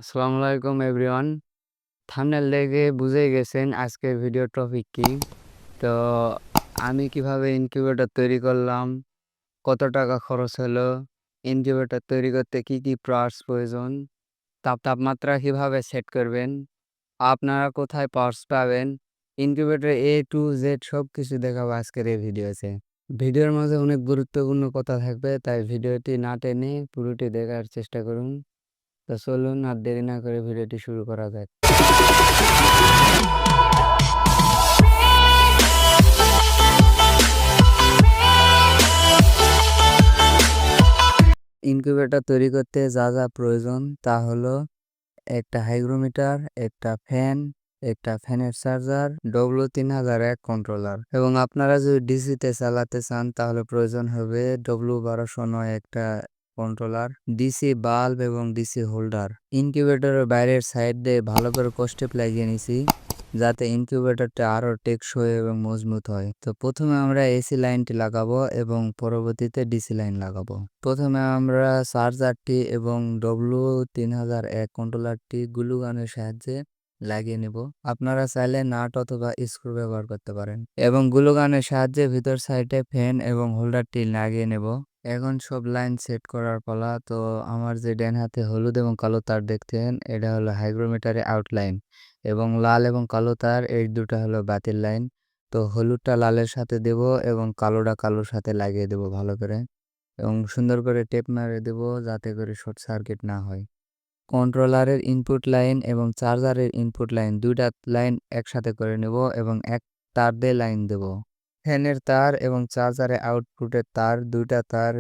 আসসালামু আলাইকুম everyone. Thumbnail দেখে বুঝেই গেছেন আজকের ভিডিও টপিক কি। তো আমি কিভাবে ইনকিউবেটর তৈরি করলাম, কত টাকা খরচ হলো, ইনকিউবেটর তৈরি করতে কি কি পার্টস প্রয়োজন, তাপমাত্রা কিভাবে সেট করবেন, আপনারা কোথায় পার্টস পাবেন, ইনকিউবেটর এ টু জেড সব কিছু দেখাবো আজকের এই ভিডিওতে। ভিডিওর মাঝে অনেক গুরুত্বপূর্ণ কথা থাকবে, তাই ভিডিওটি না টেনে পুরোটি দেখার চেষ্টা করুন। তো চলুন আর দেরি না করে ভিডিওটি শুরু করা যাক। ইনকিউবেটর তৈরি করতে যা যা প্রয়োজন তা হলো একটা হাইগ্রোমিটার, একটা ফ্যান, একটা ফ্যানের চার্জার, W3001 কন্ট্রোলার এবং আপনারা যদি ডিসিতে চালাতে চান তাহলে প্রয়োজন হবে W1209 একটা কন্ট্রোলার, ডিসি বাল্ব এবং ডিসি হোল্ডার। ইনকিউবেটরের বাইরের সাইড দিয়ে ভালো করে কষ্টেপ লাগিয়ে নিছি যাতে ইনকিউবেটরটা আরো টেকসই এবং মজবুত হয়। তো প্রথমে আমরা এসি লাইনটি লাগাবো এবং পরবর্তীতে ডিসি লাইন লাগাবো। প্রথমে আমরা চার্জারটি এবং W3001 কন্ট্রোলারটি গ্লু গানের সাহায্যে লাগিয়ে নেব। আপনারা চাইলে নাট অথবা স্ক্রু ব্যবহার করতে পারেন এবং গ্লু গানের সাহায্যে ভিতর সাইডে ফ্যান এবং হোল্ডারটি লাগিয়ে নেব। এখন সব লাইন সেট করার পালা। তো আমার যে ডান হাতে হলুদ এবং কালো তার দেখতেন, এটা হলো হাইগ্রোমিটারের আউটলাইন এবং লাল এবং কালো তার এই দুটো হলো বাতির লাইন। তো হলুদটা লালের সাথে দেব এবং কালোটা কালোর সাথে লাগিয়ে দেব ভালো করে এবং সুন্দর করে টেপ মারে দেব যাতে করে শর্ট সার্কিট না হয়। কন্ট্রোলারের ইনপুট লাইন এবং চার্জারের ইনপুট লাইন দুইটা লাইন একসাথে করে নেব এবং এক তার দিয়ে লাইন দেব। ফ্যানের তার এবং চার্জারের আউটপুটের তার দুইটা তার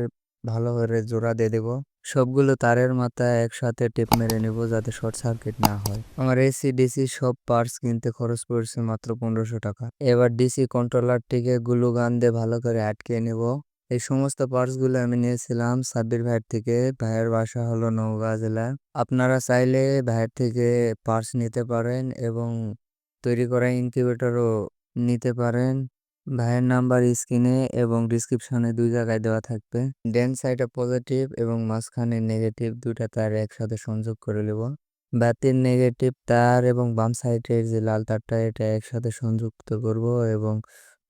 ভালো করে জোড়া দিয়ে দেব। সবগুলো তারের মাথায় একসাথে টেপ মেরে নেব যাতে শর্ট সার্কিট না হয়। আমার এসি ডিসি সব পার্টস কিনতে খরচ পড়ছে মাত্র 1500 টাকা। এবার ডিসি কন্ট্রোলারটিকে গ্লু গান দিয়ে ভালো করে আটকে নেব। এই সমস্ত পার্টসগুলো আমি নিয়েছিলাম সাব্বির ভাইয়ের থেকে। ভাইয়ের বাসা হলো নওগাঁ জেলায়। আপনারা চাইলে ভাইয়ের থেকে পার্টস নিতে পারেন এবং তৈরি করা ইনকিউবেটরও নিতে পারেন। ভাইয়ের নাম্বার স্ক্রিনে এবং ডিসক্রিপশনে দুই জায়গায় দেওয়া থাকবে। ডান সাইডে পজিটিভ এবং মাঝখানে নেগেটিভ দুইটা তার একসাথে সংযোগ করে নেব। বাতির নেগেটিভ তার এবং বাম সাইডের যে লাল তারটা এটা একসাথে সংযুক্ত করব এবং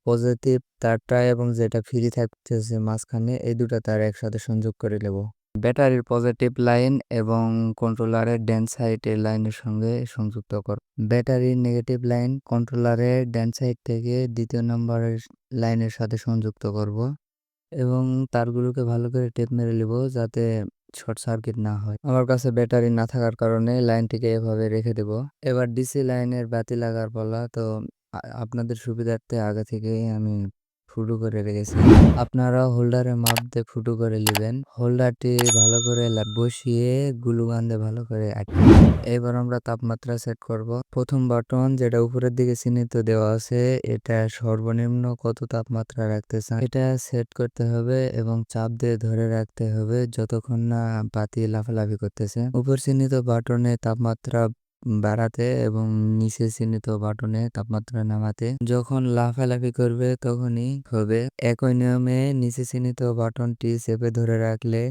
পজিটিভ তারটা এবং যেটা ফ্রি থাকতেছে মাঝখানে এই দুটো তার একসাথে সংযোগ করে নেব। ব্যাটারির পজিটিভ লাইন এবং কন্ট্রোলারের ডান সাইডের লাইনের সঙ্গে সংযুক্ত কর। ব্যাটারির নেগেটিভ লাইন কন্ট্রোলারের ডান সাইড থেকে দ্বিতীয় নম্বরের লাইনের সাথে সংযুক্ত করব এবং তারগুলোকে ভালো করে টেপ মেরে নেব যাতে শর্ট সার্কিট না হয়। আমার কাছে ব্যাটারি না থাকার কারণে লাইনটিকে এভাবে রেখে দেব। এবার ডিসি লাইনের বাতি লাগার পালা। তো আপনাদের সুবিধার্থে আগে থেকেই আমি ফুটো করে রেখেছি। আপনারা হোল্ডারের মাপ দিয়ে ফুটো করে নেবেন। হোল্ডারটি ভালো করে বসিয়ে গ্লু গান দিয়ে ভালো করে আটকে। এবার আমরা তাপমাত্রা সেট করব। প্রথম বাটন যেটা উপরের দিকে চিহ্নিত দেওয়া আছে এটা সর্বনিম্ন কত তাপমাত্রা রাখতে চান এটা সেট করতে হবে এবং চাপ দিয়ে ধরে রাখতে হবে যতক্ষণ না বাতি লাফালাফি করতেছে। উপর চিহ্নিত বাটনে তাপমাত্রা বাড়াতে এবং নিচে চিহ্নিত বাটনে তাপমাত্রা নামাতে। যখন লাফালাফি করবে তখনই হবে। একই নিয়মে নিচে চিহ্নিত বাটনটি চেপে ধরে রাখলে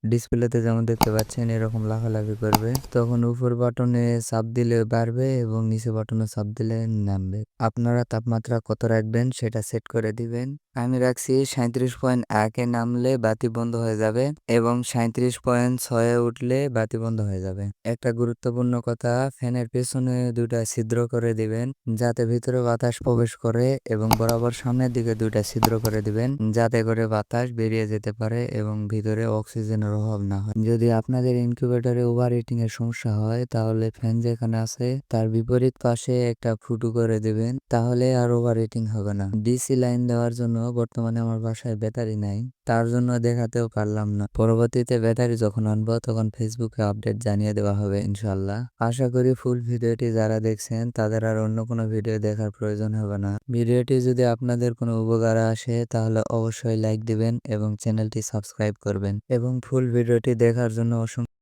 ডিসপ্লেতে যেমন দেখতে পাচ্ছেন এরকম লাফালাফি করবে। তখন উপর বাটনে চাপ দিলে বাড়বে এবং নিচে বাটনে চাপ দিলে নামবে। আপনারা তাপমাত্রা কত রাখবেন সেটা সেট করে দিবেন। আমি রাখছি 37.1 নামলে বাতি বন্ধ হয়ে যাবে এবং 37.6 উঠলে বাতি বন্ধ হয়ে যাবে। একটা গুরুত্বপূর্ণ কথা, ফ্যানের পেছনে দুটা ছিদ্র করে দিবেন যাতে ভিতরে বাতাস প্রবেশ করে এবং বরাবর সামনের দিকে দুটা ছিদ্র করে দিবেন যাতে করে বাতাস বেরিয়ে যেতে পারে এবং ভিতরে অক্সিজেনের অভাব না হয়। যদি আপনাদের ইনকিউবেটরে ওভার হিটিং এর সমস্যা হয় তাহলে ফ্যান যেখানে আছে তার বিপরীত পাশে একটা ফুটো করে দিবেন, তাহলে আর ওভার হিটিং হবে না। ডিসি লাইন দেওয়ার জন্য বর্তমানে আমার বাসায় ব্যাটারি নাই, তার জন্য দেখাতেও পারলাম না। পরবর্তীতে ব্যাটারি যখন আনবো তখন ফেসবুকে আপডেট জানিয়ে দেওয়া হবে ইনশাল্লাহ। আশা করি ফুল ভিডিওটি যারা দেখছেন তাদের আর অন্য কোনো ভিডিও দেখার প্রয়োজন হবে না। ভিডিওটি যদি আপনাদের কোনো উপকার আসে তাহলে অবশ্যই লাইক দিবেন এবং চ্যানেলটি সাবস্ক্রাইব করবেন এবং ফুল ভিডিওটি দেখার জন্য অসংখ্য